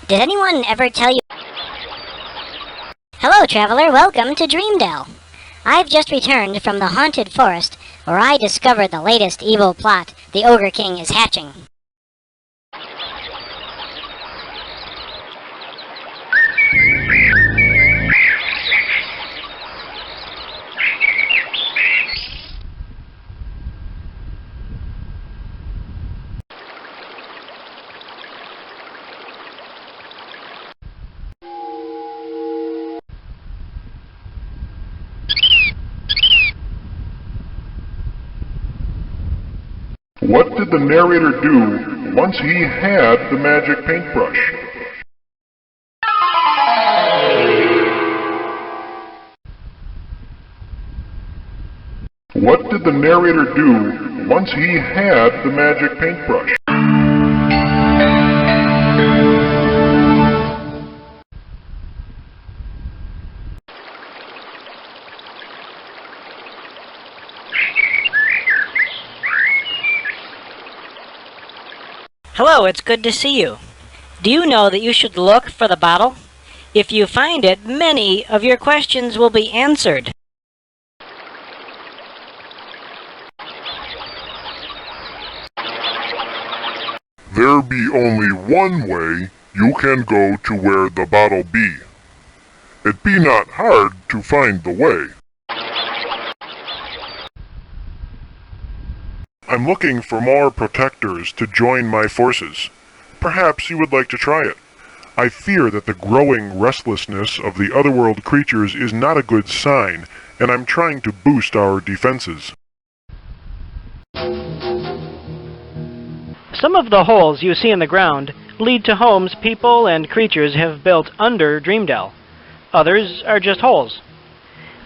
Did anyone ever tell you... Hello, traveler. Welcome to Dreamdale. I've just returned from the haunted forest where I discovered the latest evil plot the Ogre King is hatching. What did the narrator do once he had the magic paintbrush? What did the narrator do once he had the magic paintbrush? Hello, it's good to see you. Do you know that you should look for the bottle? If you find it, many of your questions will be answered. There be only one way you can go to where the bottle be. It be not hard to find the way. I'm looking for more protectors to join my forces. Perhaps you would like to try it. I fear that the growing restlessness of the otherworld creatures is not a good sign, and I'm trying to boost our defenses. Some of the holes you see in the ground lead to homes people and creatures have built under Dreamdale. Others are just holes.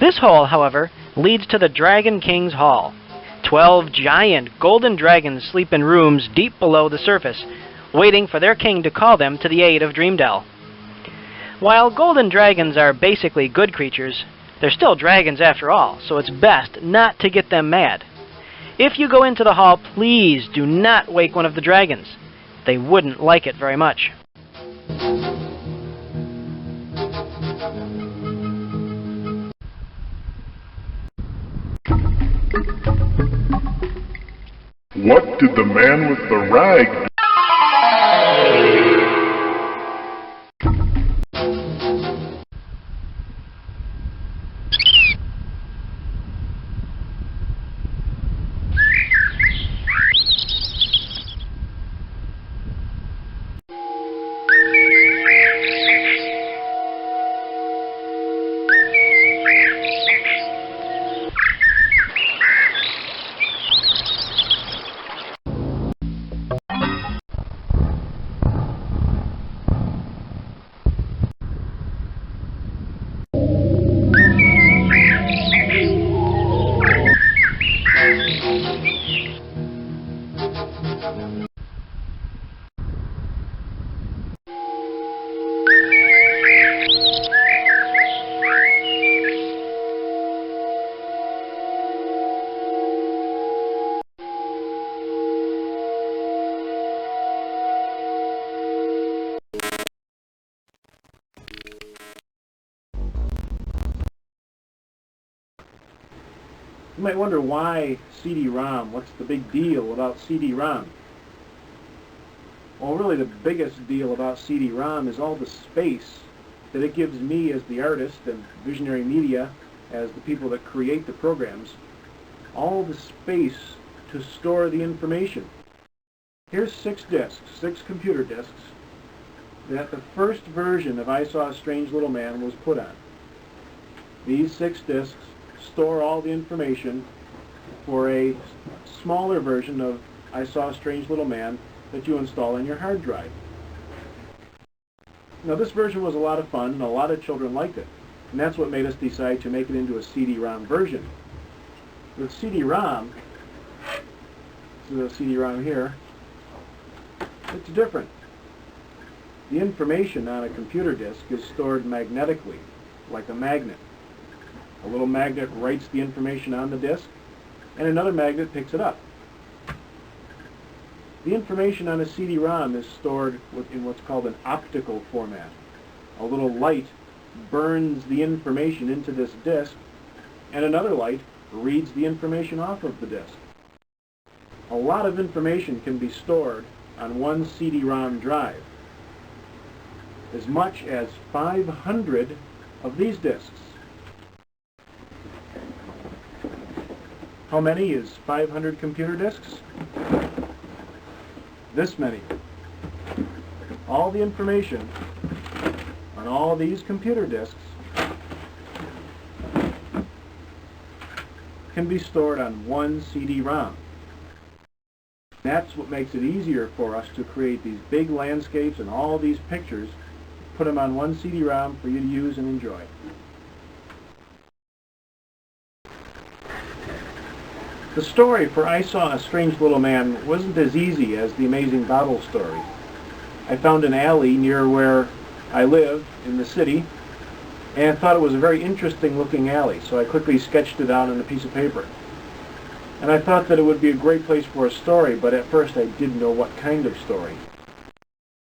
This hole, however, leads to the Dragon King's Hall. 12 giant golden dragons sleep in rooms deep below the surface, waiting for their king to call them to the aid of Dreamdale. While golden dragons are basically good creatures, they're still dragons after all, so it's best not to get them mad. If you go into the hall, please do not wake one of the dragons. They wouldn't like it very much. What did the man with the rag do? You might wonder why CD-ROM, what's the big deal about CD-ROM? Well, really the biggest deal about CD-ROM is all the space that it gives me as the artist and Visionary Media as the people that create the programs, all the space to store the information. Here's 6 disks, 6 computer disks, that the first version of I Saw a Strange Little Man was put on. These 6 disks store all the information for a smaller version of I Saw a Strange Little Man that you install on your hard drive. Now this version was a lot of fun and a lot of children liked it, and that's what made us decide to make it into a CD-ROM version. With CD-ROM, this is a CD-ROM here, it's different. The information on a computer disk is stored magnetically, like a magnet. A little magnet writes the information on the disk, and another magnet picks it up. The information on a CD-ROM is stored in what's called an optical format. A little light burns the information into this disk, and another light reads the information off of the disk. A lot of information can be stored on one CD-ROM drive. As much as 500 of these disks. How many is 500 computer disks? This many. All the information on all these computer disks can be stored on one CD-ROM. That's what makes it easier for us to create these big landscapes and all these pictures, put them on one CD-ROM for you to use and enjoy. The story for I Saw a Strange Little Man wasn't as easy as the Amazing Bottle story. I found an alley near where I live in the city and thought it was a very interesting looking alley, so I quickly sketched it out on a piece of paper. And I thought that it would be a great place for a story, but at first I didn't know what kind of story.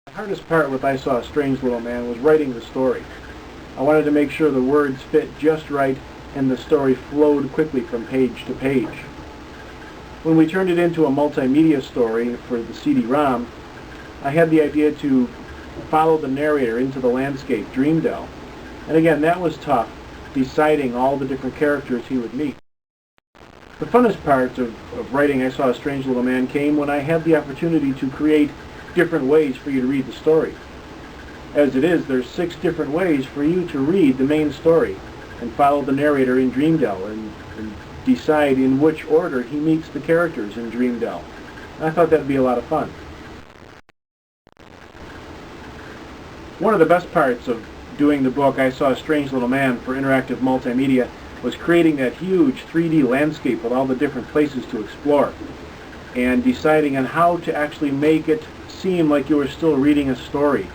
The hardest part with I Saw a Strange Little Man was writing the story. I wanted to make sure the words fit just right and the story flowed quickly from page to page. When we turned it into a multimedia story for the CD-ROM, I had the idea to follow the narrator into the landscape, Dreamdale. And again, that was tough, deciding all the different characters he would meet. The funnest part of writing I Saw a Strange Little Man came when I had the opportunity to create different ways for you to read the story. As it is, there's 6 different ways for you to read the main story and follow the narrator in Dreamdale and decide in which order he meets the characters in Dreamdale. I thought that'd be a lot of fun. One of the best parts of doing the book I Saw a Strange Little Man for interactive multimedia was creating that huge 3D landscape with all the different places to explore and deciding on how to actually make it seem like you were still reading a story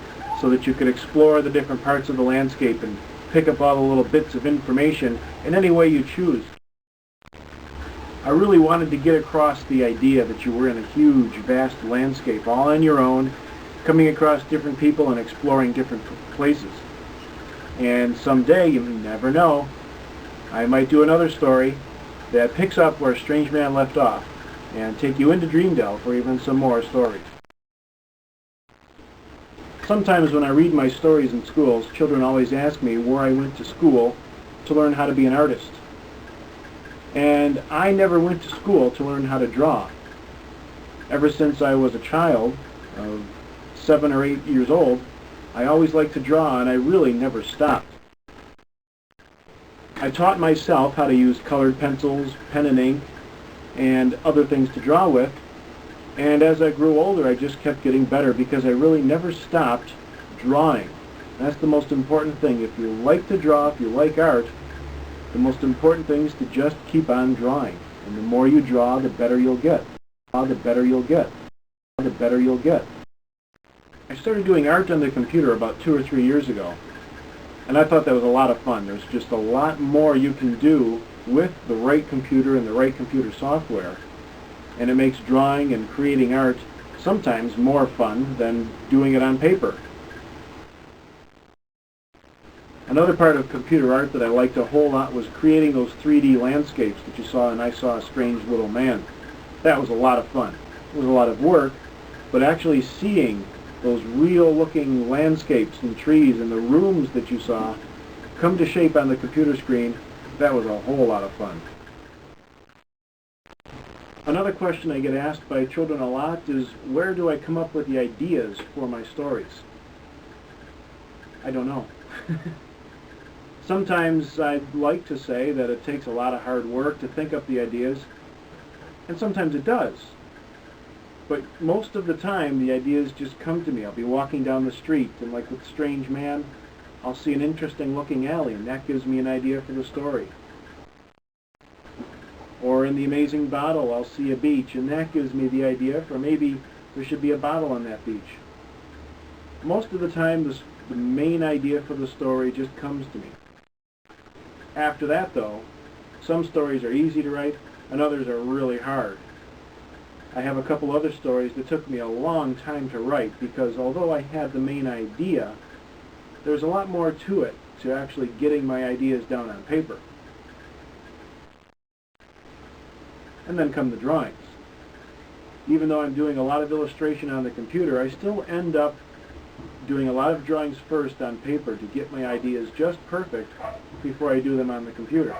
so that you could explore the different parts of the landscape and pick up all the little bits of information in any way you choose. I really wanted to get across the idea that you were in a huge, vast landscape all on your own, coming across different people and exploring different places. And someday, you never know, I might do another story that picks up where Strange Man left off and take you into Dreamdale for even some more stories. Sometimes when I read my stories in schools, children always ask me where I went to school to learn how to be an artist. And I never went to school to learn how to draw. Ever since I was a child, 7 or 8 years old, I always liked to draw and I really never stopped. I taught myself how to use colored pencils, pen and ink, and other things to draw with, and as I grew older I just kept getting better because I really never stopped drawing. That's the most important thing. If you like to draw, if you like art, the most important thing is to just keep on drawing. And the more you draw, the better you'll get. The better you'll get. The better you'll get. I started doing art on the computer about 2 or 3 years ago. And I thought that was a lot of fun. There's just a lot more you can do with the right computer and the right computer software. And it makes drawing and creating art sometimes more fun than doing it on paper. Another part of computer art that I liked a whole lot was creating those 3D landscapes that you saw in I Saw a Strange Little Man. That was a lot of fun. It was a lot of work, but actually seeing those real-looking landscapes and trees and the rooms that you saw come to shape on the computer screen, that was a whole lot of fun. Another question I get asked by children a lot is, where do I come up with the ideas for my stories? I don't know. Sometimes I'd like to say that it takes a lot of hard work to think up the ideas, and sometimes it does. But most of the time, the ideas just come to me. I'll be walking down the street, and like with Strange Man, I'll see an interesting looking alley, and that gives me an idea for the story. Or in The Amazing Bottle, I'll see a beach, and that gives me the idea for maybe there should be a bottle on that beach. Most of the time, the main idea for the story just comes to me. After that, though, some stories are easy to write, and others are really hard. I have a couple other stories that took me a long time to write because although I had the main idea, there's a lot more to it, to actually getting my ideas down on paper. And then come the drawings. Even though I'm doing a lot of illustration on the computer, I still end up doing a lot of drawings first on paper to get my ideas just perfect before I do them on the computer.